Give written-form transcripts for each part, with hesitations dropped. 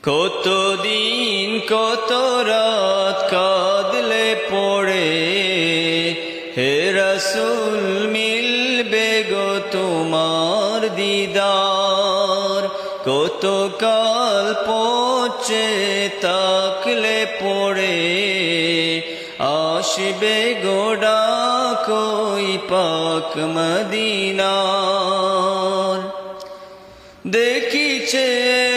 কতদিন কত রাত কাঁদলে পড়ে, হে রাসূল মিলবে গো তোমার দিদার। কত কাল পচে তাকলে পড়ে, আসবে গো ডাক ওই পাক মদিনার। দেখিছে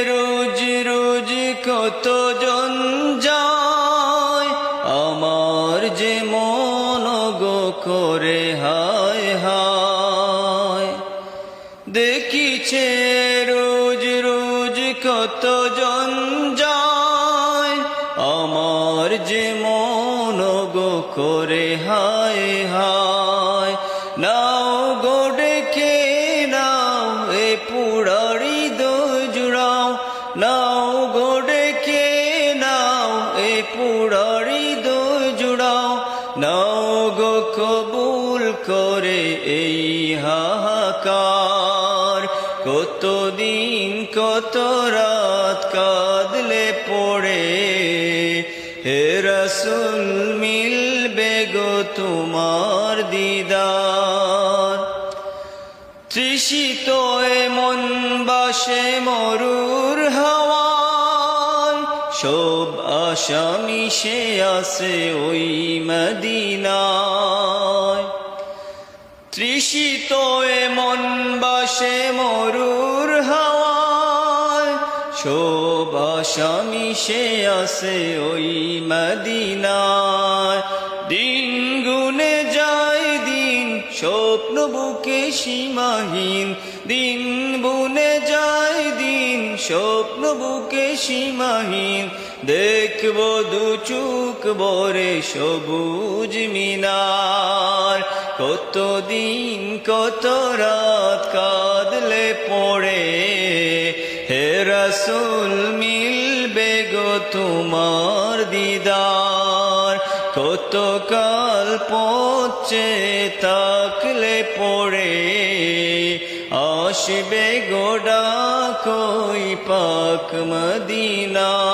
রোজ রোজ কত জন যায়, আমার যে মন গো করে হায় হায়। দেখিছে রোজ রোজ কত জন যায়, আমার যে মন গো করে হায় হায়। নাও গো ডেকে নাও এ পুরা হৃদয় জুড়াও, নাও গো ডেকে নাও এ পুরা হৃদয় জুড়াও। নাও গো কবুল করে এই হাহাকার। কতদিন কত রাত কাঁদলে পড়ে, হে রাসূল মিলবে গো তোমার দিদার। তৃষিত এ মন বাসে মরুর হাওয়ায়, সব আশা মিশে আসে ওই মদিনায়। তৃষিত এ মন বাসে মরুর হাওয়ায়, সব আশা মিশে আসে ওই মদিনায়। দিন গুনে যায় দিন, স্বপ্ন বুকে সীমাহীন। দিন বুনে যায় দিন, স্বপ্ন বুকে সীমাহীন। দেখব দু চোখ ভরে সবুজ মিনার। কতদিন কত রাত কাঁদলে পড়ে, হে রাসূল মিলবে গো তোমার দিদার। কত কাল পচে তাকলে পড়ে, আসবে গো ডাক ওই পাক মদিনার।